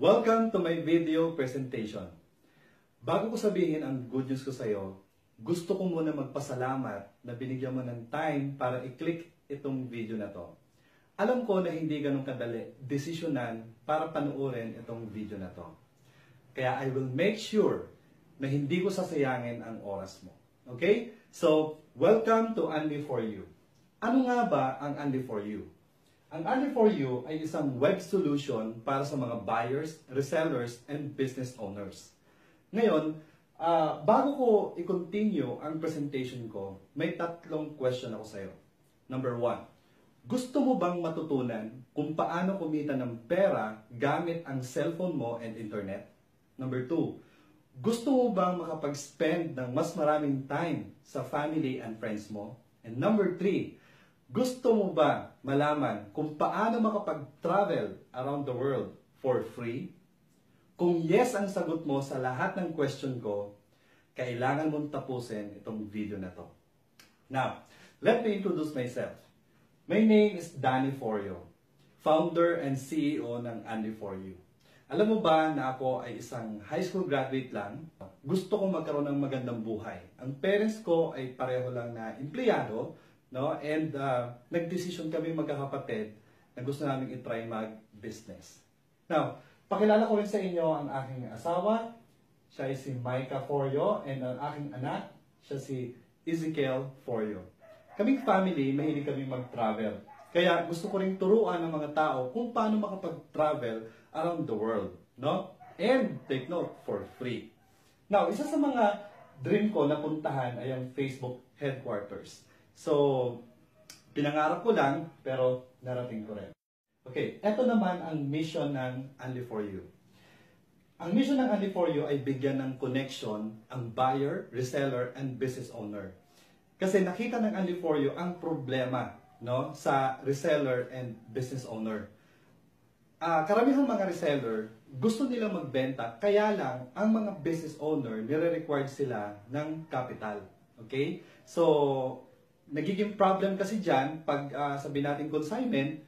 Welcome to my video presentation. Bago ko sabihin ang good news ko sa iyo, gusto ko muna magpasalamat na binigyan mo ng time para i-click itong video na to. Alam ko na hindi ganun kadali desisyonan para panuorin itong video na to. Kaya I will make sure na hindi ko sasayangin ang oras mo. Okay? So, welcome to Only4You. Ano nga ba ang Only4You? Ang Only4You ay isang web solution para sa mga buyers, resellers, and business owners. Ngayon, bago ko i-continue ang presentation ko, may tatlong question ako sa iyo. Number 1, gusto mo bang matutunan kung paano kumita ng pera gamit ang cellphone mo and internet? Number 2, gusto mo bang makapag-spend ng mas maraming time sa family and friends mo? And number 3, gusto mo ba malaman kung paano makapag-travel around the world for free? Kung yes ang sagot mo sa lahat ng question ko, kailangan mong tapusin itong video na to. Now, let me introduce myself. My name is Danny Foryo, founder and CEO ng Only4You. Alam mo ba na ako ay isang high school graduate lang? Gusto kong magkaroon ng magandang buhay. Ang parents ko ay pareho lang na empleyado, no? And nagdesisyon kami magkakapatid na gusto namin i-try mag-business. Now, pakilala ko rin sa inyo ang aking asawa. Siya ay si Micah Foryo, and ang aking anak, siya si Ezekiel Foryo. Kaming family, mahilig kami mag-travel. Kaya gusto ko rin turuan ng mga tao kung paano makapag-travel around the world, no? And take note, for free. Now, isa sa mga dream ko na puntahan ay ang Facebook headquarters. So, pinangarap ko lang, pero narating ko rin. Okay, eto naman ang mission ng Only4You. Ang mission ng Only4You ay bigyan ng connection ang buyer, reseller, and business owner. Kasi nakita ng Only4You ang problema, no, sa reseller and business owner. Karamihang mga reseller, gusto nila magbenta, kaya lang ang mga business owner, nire-required sila ng capital. Okay? So, nagiging problem kasi dyan, pag sabihin natin consignment,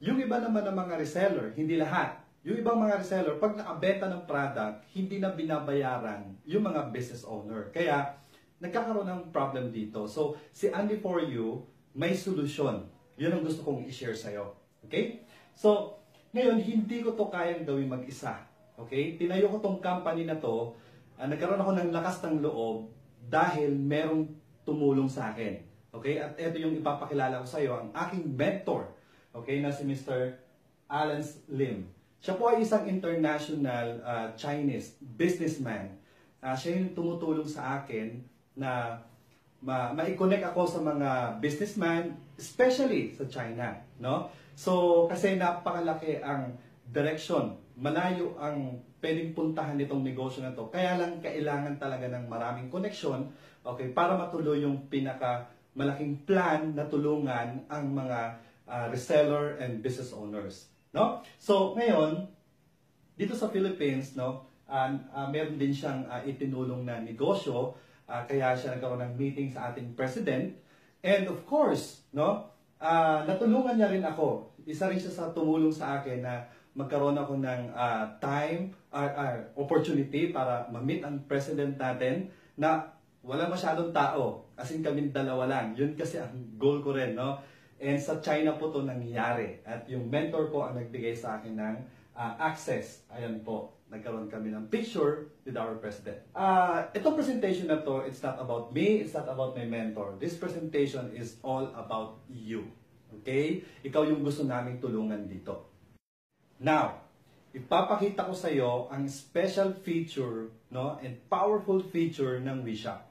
yung iba naman ng mga reseller, hindi lahat. Yung ibang mga reseller, pag nakabenta ng product, hindi na binabayaran yung mga business owner. Kaya, nagkakaroon ng problem dito. So, si Only4You, may solusyon. Yun ang gusto kong i-share sa'yo. Okay? So, ngayon, hindi ko to kayang gawin mag-isa. Okay? Tinayo ko tong company na to, nagkaroon ako ng lakas ng loob dahil merong tumulong sa akin. Okay? At ito yung ipapakilala ko sa iyo, ang aking mentor, okay, na si Mr. Alan Lim. Siya po ay isang international Chinese businessman. Siya yung tumutulong sa akin na ma-connect ako sa mga businessman, especially sa China, no? So, kasi napakalaki ang direction, malayo ang pwedeng puntahan nitong negosyo na to. Kaya lang kailangan talaga ng maraming connection, okay, para matuloy yung malaking plan na tulungan ang mga reseller and business owners, no? So ngayon dito sa Philippines, no, meron din siyang itinulong na negosyo, kaya siya nagkaroon ng meeting sa ating president, and of course, no, natulungan niya rin ako. Isa rin siya sa tumulong sa akin na magkaroon ako ng time, opportunity para ma-meet ang president natin na wala masyadong tao, kasi kami dalawa lang. Yun kasi ang goal ko rin, no? And sa China po to nangyayari. At yung mentor ko ang nagbigay sa akin ng access. Ayan po, nagkaroon kami ng picture with our president. Itong presentation na to, it's not about me, it's not about my mentor. This presentation is all about you. Okay? Ikaw yung gusto naming tulungan dito. Now, ipapakita ko sa iyo ang special feature, no, and powerful feature ng WeShop.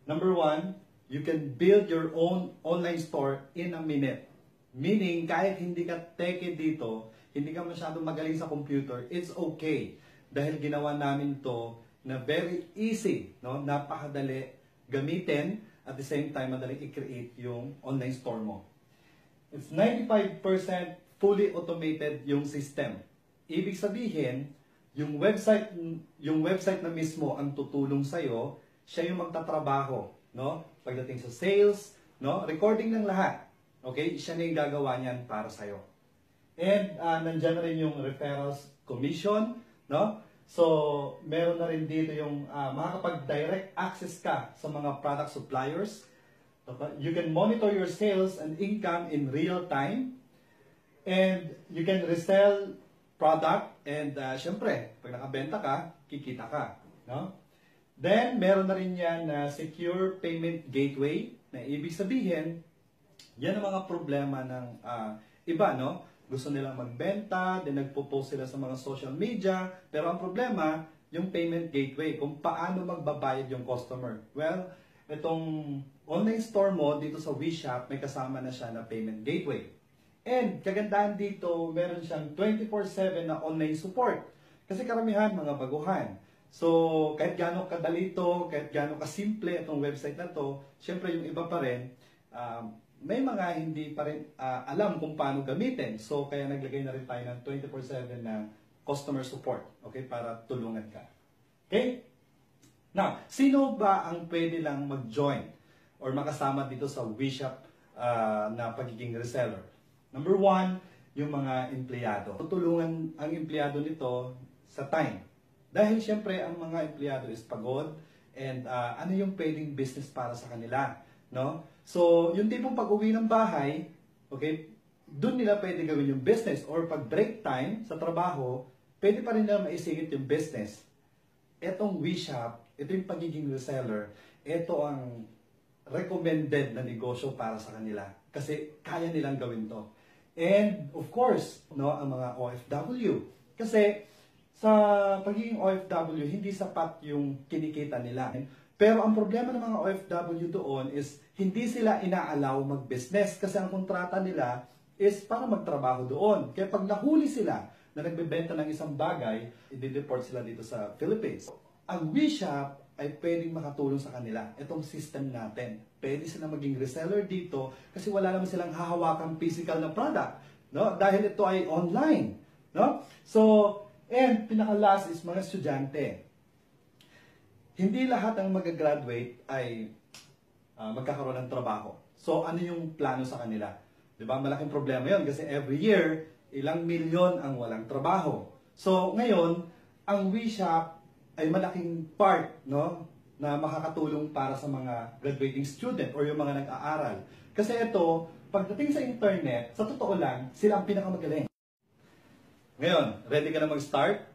Number 1, you can build your own online store in a minute. Meaning, kahit hindi ka teke dito, hindi ka masyadong magaling sa computer, it's okay. Dahil ginawa namin to na very easy, no? Napakadali gamitin, at the same time, madaling i-create yung online store mo. It's 95% fully automated yung system. Ibig sabihin, yung website na mismo ang tutulong sa'yo, siya yung magtatrabaho, no? Pagdating sa sales, no? Recording ng lahat. Okay? Siya na yung gagawa niyan para sa'yo. And nandyan na rin yung referrals commission, no? So, meron na rin dito yung makakapag-direct access ka sa mga product suppliers. Okay? You can monitor your sales and income in real time. And you can resell product. And syempre, pag nakabenta ka, kikita ka. No? Then, meron na rin yan na secure payment gateway. Na ibig sabihin, yan ang mga problema ng iba, no? Gusto nilang magbenta, then nagpo-post sila sa mga social media, pero ang problema, yung payment gateway, kung paano magbabayad yung customer. Well, itong online store mo dito sa WeShop, may kasama na siya na payment gateway. And kagandahan dito, meron siyang 24/7 na online support. Kasi karamihan, mga baguhan. So, kahit gaano kadali ito, kahit gaano kasimple itong website na to, syempre yung iba pa rin, may mga hindi pa rin alam kung paano gamitin. So, kaya naglagay na rin tayo ng 24/7 na customer support. Okay? Para tulungan ka. Okay? Now, sino ba ang pwede lang mag-join or makasama dito sa WeShop na pagiging reseller? Number one, yung mga empleyado. Tutulungan ang empleyado nito sa time. Dahil syempre, ang mga empleyado is pagod and ano yung pwedeng business para sa kanila. No? So, yung tipong pag-uwi ng bahay, okay, doon nila pwede gawin yung business. Or pag break time sa trabaho, pwede pa rin nila maisingit yung business. Etong WeShop, ito yung pagiging reseller, ito ang recommended na negosyo para sa kanila. Kasi kaya nilang gawin to. And of course, no, ang mga OFW. Kasi sa pagiging OFW, hindi sapat yung kinikita nila. Pero ang problema ng mga OFW doon is hindi sila inaalaw mag-business kasi ang kontrata nila is para magtrabaho doon. Kaya pag nahuli sila na nagbebenta ng isang bagay, i-deport sila dito sa Philippines. Ang WeShop ay pwedeng makatulong sa kanila. Itong system natin. Pwede sila maging reseller dito kasi wala naman silang hahawakang physical na product. No? Dahil ito ay online. No? So, and pinaka-last is mga estudyante. Hindi lahat ang mag-graduate ay magkakaroon ng trabaho. So, ano yung plano sa kanila? Diba? Malaking problema yon kasi every year, ilang milyon ang walang trabaho. So, ngayon, ang WeShop ay malaking part, no, na makakatulong para sa mga graduating student or yung mga nag-aaral. Kasi ito, pagdating sa internet, sa totoo lang, sila ang pinakamagaling. Ngayon, ready ka na mag-start?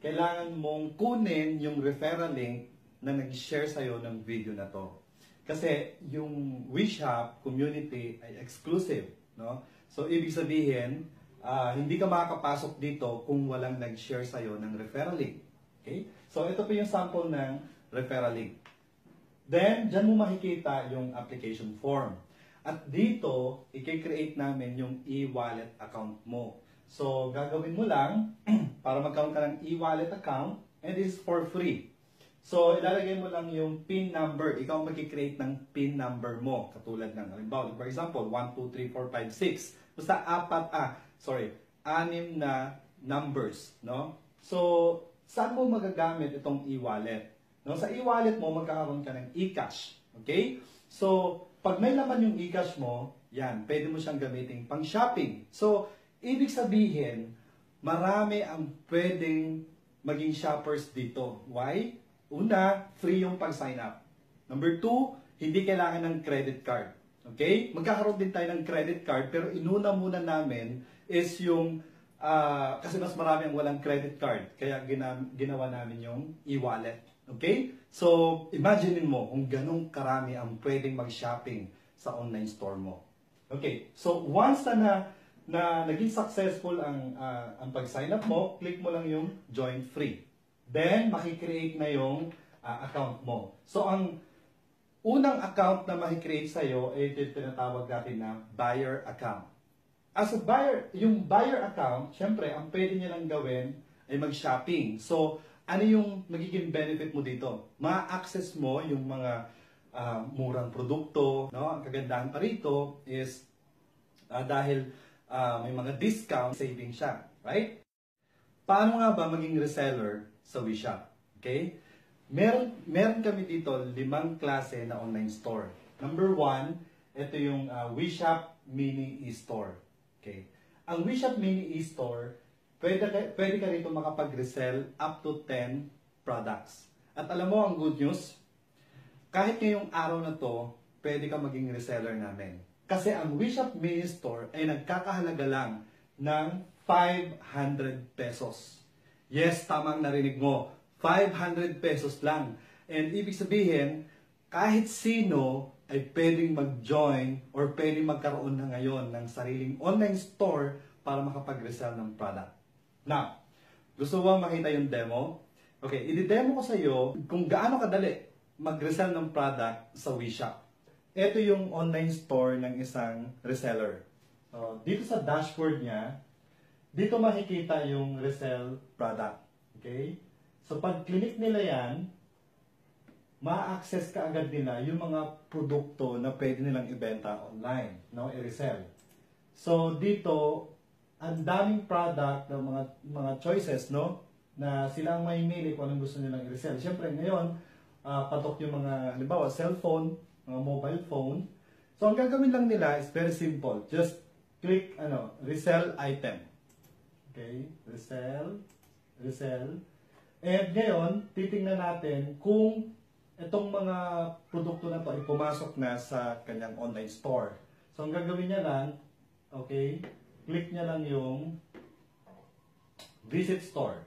Kailangan mong kunin yung referral link na nag-share sa'yo ng video na to. Kasi yung WeShop community ay exclusive. No? So, ibig sabihin, hindi ka makakapasok dito kung walang nag-share sa'yo ng referral link. Okay? So, ito po yung sample ng referral link. Then, dyan mo makikita yung application form. At dito, i-create namin yung e-wallet account mo. So, gagawin mo lang para magkaroon ka ng e-wallet account and this is for free. So, ilalagay mo lang yung PIN number. Ikaw ang mag-create ng PIN number mo. Katulad ng, halimbawa, for example, 1, 2, 3, 4, 5, 6. Basta anim na numbers. No? So, saan mo magagamit itong e-wallet? No? Sa e-wallet mo, magkakaroon ka ng e-cash. Okay? So, pag may laman yung e-cash mo, yan, pwede mo siyang gamitin pang shopping. So, ibig sabihin, marami ang pwedeng maging shoppers dito. Why? Una, free yung pag-sign up. Number 2, hindi kailangan ng credit card. Okay? Magkakaroon din tayo ng credit card, pero inuna muna namin is yung, kasi mas marami ang walang credit card, kaya ginawa namin yung e-wallet. Okay? So, imagine mo kung ganong karami ang pwedeng mag-shopping sa online store mo. Okay? So, once na naging successful ang pag-sign up mo, click mo lang yung join free. Then, makikreate na yung account mo. So, ang unang account na makikreate sa'yo ay ito tinatawag natin na buyer account. As a buyer, yung buyer account, syempre, ang pwede niya lang gawin ay mag-shopping. So, ano yung magiging benefit mo dito? Ma-access mo yung mga murang produkto. No? Ang kagandahan pa rito is dahil may mga discount, saving siya. Right? Paano nga ba maging reseller sa WeShop? Okay? Meron kami dito 5 klase na online store. Number 1, ito yung WeShop Mini e-store. Okay? Ang WeShop Mini e-store, pwede ka rito makapag-resell up to 10 products. At alam mo ang good news, kahit ngayong araw na to, pwede ka maging reseller namin. Kasi ang WeShop Mini Store ay nagkakahalaga lang ng 500 pesos. Yes, tamang narinig mo, 500 pesos lang. And ibig sabihin, kahit sino ay pwedeng mag-join or pwedeng magkaroon na ngayon ng sariling online store para makapag-resell ng product. Now, gusto mo makita yung demo? Okay, i-demo ko sa iyo kung gaano kadali mag-resell ng product sa WeShop. Ito yung online store ng isang reseller. Dito sa dashboard niya, dito makikita yung resell product. Okay? So pag click nila yan, ma-access ka agad nila yung mga produkto na pwede nilang ibenta online, no? I-resell. So dito, ang daming product ng mga choices, no? Na sila ang mamimili kung anong gusto nilang i-resell. Siyempre ngayon, patok yung mga, halimbawa, cellphone, mga mobile phone. So ang gagawin lang nila is very simple. Just click resell item. Okay? Resell. And ngayon, titingnan natin kung itong mga produkto na to ay pumasok na sa kanyang online store. So, ang gagawin niya lang, okay, click niya lang yung visit store.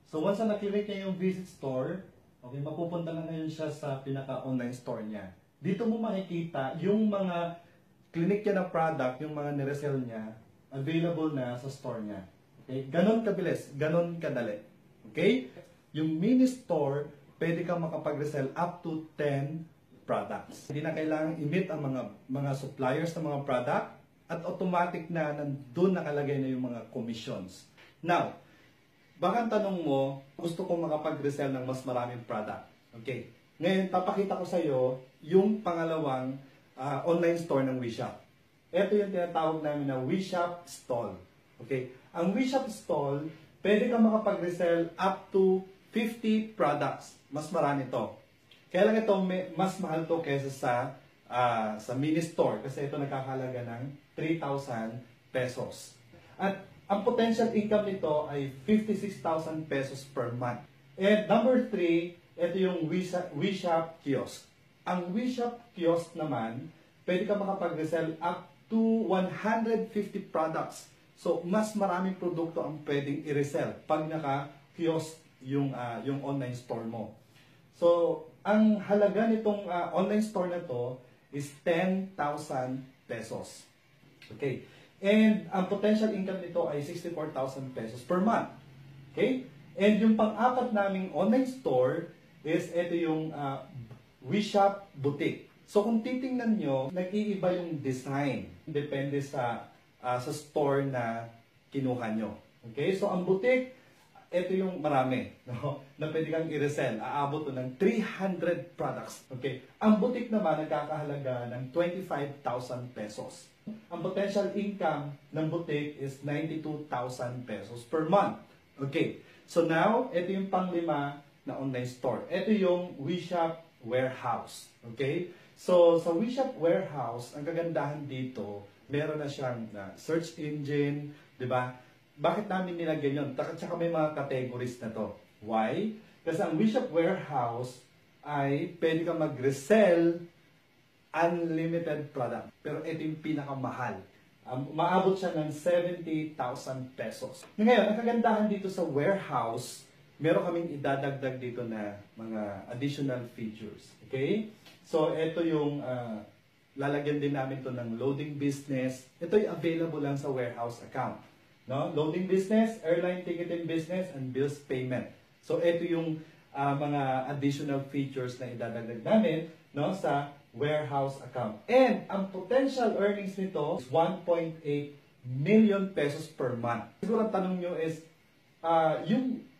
So, once na naklik niya yung visit store, okay, mapupunta na ngayon siya sa pinaka-online store niya. Dito mo makikita yung mga clinic niya na product, yung mga niresell niya, available na sa store niya. Okay? Ganon kabilis, ganon kadali. Okay? Yung mini store, pwede kang makapag-resell up to 10 products. Hindi na kailangan i-meet ang mga suppliers ng mga product at automatic na nandun nakalagay na yung mga commissions. Now, baka ang tanong mo, gusto kong makapag-resell ng mas maraming product. Okay. Ngayon, papakita ko sa iyo yung pangalawang online store ng WeShop. Ito yung tinatawag namin na WeShop Stall. Okay. Ang WeShop Stall, pwede kang makapag-resell up to 50 products. Mas marami to. Kaya lang ito, mas mahal to kaysa sa mini store kasi ito nakakahalaga ng 3,000 pesos. At ang potential income nito ay 56,000 pesos per month. And number 3, ito yung WeShop Kiosk. Ang WeShop Kiosk naman, pwede ka makapag-resell up to 150 products. So, mas maraming produkto ang pwedeng i-resell pag naka-kiosk yung online store mo. So, ang halaga nitong online store na to is 10,000 pesos. Okay. And ang potential income nito ay 64,000 pesos per month. Okay? And yung pang-apat naming online store is ito yung WeShop Boutique. So, kung titingnan nyo, nag-iiba yung design. Depende sa store na kinuha nyo. Okay? So, ang boutique, ito yung marami, no? Na pwede kang i-resell. Aabot to ng 300 products. Okay? Ang boutique naman nagkakahalaga ng 25,000 pesos. Ang potential income ng boutique is 92,000 pesos per month. Okay. So now, ito yung pang-5 na online store. Ito yung WeShop Warehouse. Okay? So, sa WeShop Warehouse, ang kagandahan dito, meron na siyang search engine, di ba? Bakit namin nilagyan yun? Tsaka may mga categories na to. Why? Kasi ang WeShop Warehouse ay pwede ka mag-resell unlimited product. Pero ito yung pinakamahal. Maabot siya ng 70,000 pesos. Ngayon, ang kagandahan dito sa warehouse, meron kaming idadagdag dito na mga additional features. Okay? So, ito yung lalagyan din namin to ng loading business. Ito yung available lang sa warehouse account. No? Loading business, airline ticketing business, and bills payment. So, ito yung mga additional features na idadagdag namin, no, sa warehouse account. And ang potential earnings nito is 1.8 million pesos per month. Siguro ang tanong nyo is,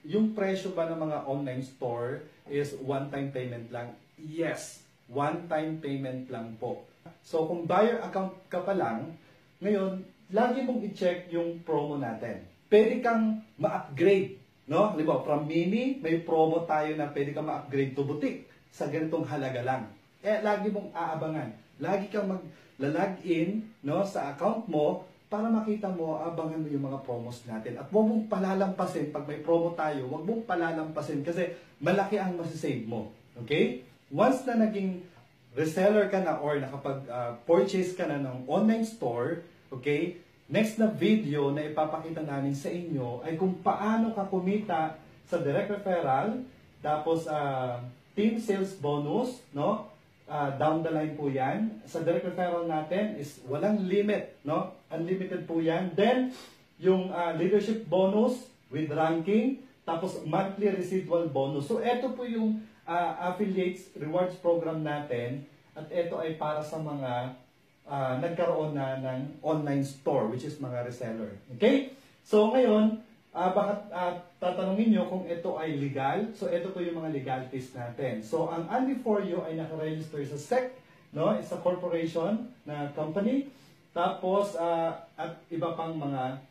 yung presyo ba ng mga online store is one-time payment lang? Yes, one-time payment lang po. So, kung buyer account ka pa lang, ngayon, lagi mong i-check yung promo natin. Pwede kang ma-upgrade, no? Halimbawa, from mini, may promo tayo na pwede kang ma-upgrade to boutique sa ganitong halaga lang. Lagi mong aabangan. Lagi kang mag-log in, no, sa account mo para makita mo, abangan mo yung mga promos natin. At huwag mong palalampasin, pag may promo tayo, huwag mong palalampasin kasi malaki ang masisave mo. Okay? Once na naging reseller ka na or nakapag-purchase ka na ng online store, okay? Next na video na ipapakita namin sa inyo ay kung paano ka kumita sa direct referral, tapos team sales bonus, no? Down the line po yan. Sa direct referral natin is walang limit, no? Unlimited po yan. Then, yung leadership bonus with ranking, tapos monthly residual bonus. So, ito po yung affiliates rewards program natin. At ito ay para sa mga nagkaroon na ng online store, which is mga reseller. Okay? So, ngayon, baka tatanungin nyo kung ito ay legal. So, ito po yung mga legalities natin. So, ang Unli4U ay nakaregister sa SEC, no? It's a corporation na company. Tapos, at iba pang mga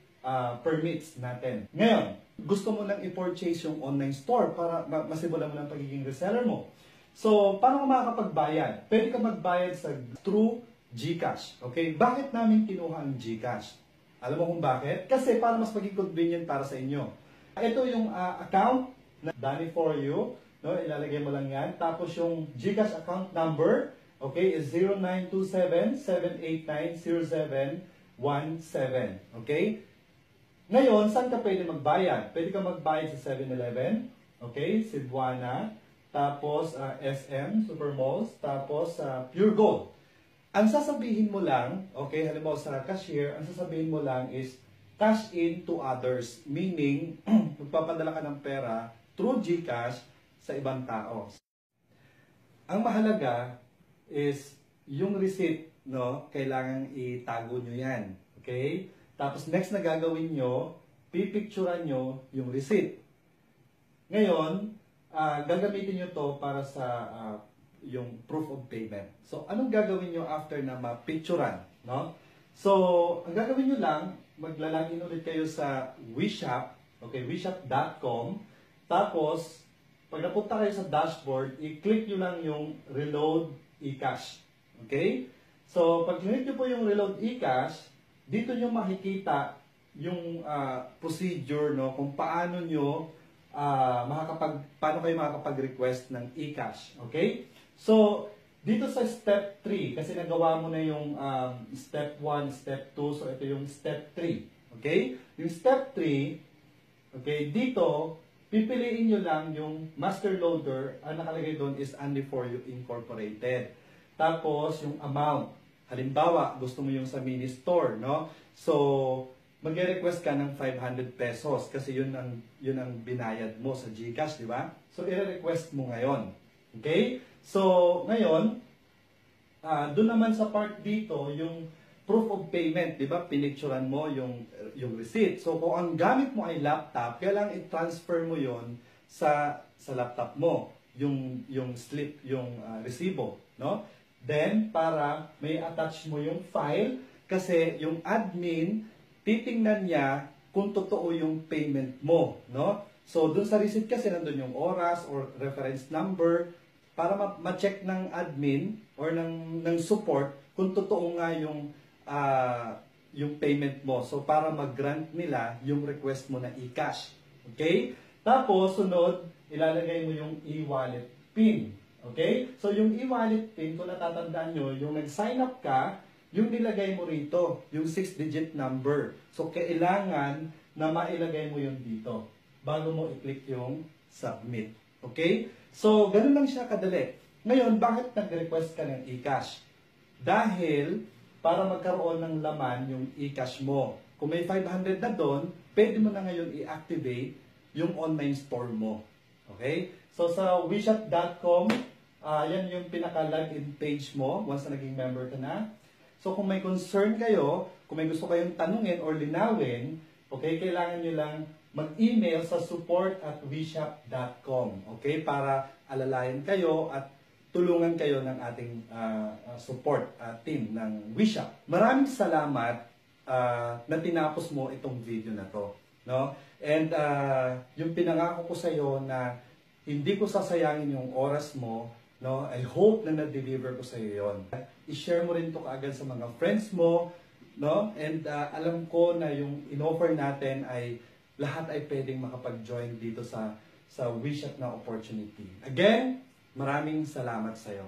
permits natin. Ngayon, gusto mo lang i-purchase yung online store para masimulan mo ng pagiging reseller mo. So, paano ka makakapagbayad? Pwede ka magbayad through GCash. Okay? Bakit namin kinuha ang GCash? Alam mo kung bakit? Kasi para mas maging convenient para sa inyo. Ito yung account na Dani4U. No? Ilalagay mo lang yan. Tapos yung GCash account number, okay, is 0927-789-0717. Okay? Ngayon, saan ka pwede magbayad? Pwede ka magbayad sa 7-Eleven, okay, Cebuana, tapos SM, Supermalls, tapos Pure Gold. Ang sasabihin mo lang, okay, halimbawa sa cashier, ang sasabihin mo lang is cash in to others. Meaning, magpapadala ka ng pera through GCash sa ibang tao. Ang mahalaga is yung receipt, no, kailangan itago nyo yan. Okay? Tapos next na gagawin nyo, pipicturean nyo yung receipt. Ngayon, gagamitin nyo to para sa yung proof of payment. So, anong gagawin nyo after na ma-picturean? No? So, ang gagawin nyo lang, maglalagin ulit kayo sa WeShop, okay, weshop.com. Tapos, pag napunta kayo sa dashboard, i-click nyo lang yung Reload eCash. Okay? So, pag click nyo po yung Reload eCash, dito nyo makikita yung procedure, no, kung paano nyo paano kayo makakapag-request ng eCash. Okay? So, dito sa step 3, kasi nagawa mo na yung step 1, step 2, so ito yung step 3. Okay? Yung step 3, okay, dito, pipiliin nyo lang yung master loader, ang nakalagay doon is Unli4U Incorporated. Tapos, yung amount. Halimbawa, gusto mo yung sa mini store, no? So, mag-request ka ng 500 pesos kasi yun ang binayad mo sa GCash, di ba? So, i-request mo ngayon. Okay? So, ngayon, doon naman sa part dito, yung proof of payment, di ba? Pinicturean mo yung receipt. So, kung ang gamit mo ay laptop, kailangan i-transfer mo yon sa laptop mo, yung slip, yung resibo, no? Then, para may attach mo yung file, kasi yung admin, titingnan niya kung totoo yung payment mo, no? So, dun sa receipt kasi nandun yung oras or reference number para ma-check ng admin or ng support kung totoo nga yung payment mo. So, para mag-grant nila yung request mo na eCash. Okay? Tapos, sunod, ilalagay mo yung e-wallet PIN. Okay? So, yung e-wallet PIN, kung natatandaan nyo, yung nag-sign up ka, yung nilagay mo rito, yung 6-digit number. So, kailangan na mailagay mo yun dito bago mo i-click yung submit. Okay? So, ganun lang siya kadali. Ngayon, bakit nag-request ka ng eCash? Dahil, para magkaroon ng laman yung eCash mo. Kung may 500 na doon, pwede mo na ngayon i-activate yung online store mo. Okay? So, sa weshop.com, yan yung pinaka-login page mo once na naging member ka na. So, kung may concern kayo, kung may gusto kayong tanungin or linawin, okay, kailangan nyo lang mag-email sa support@weshop.com, okay, para alalayan kayo at tulungan kayo ng ating support team ng WeShop. Maraming salamat na tinapos mo itong video na to, no? And yung pinangako ko sa iyo na hindi ko sasayangin yung oras mo, no? I hope na na-deliver ko sa iyo yon. I-share mo rin to kaagad sa mga friends mo no? And alam ko na yung in-offer natin ay lahat ay pwedeng makapag-join dito sa Wishat na opportunity. Again, maraming salamat sa iyo.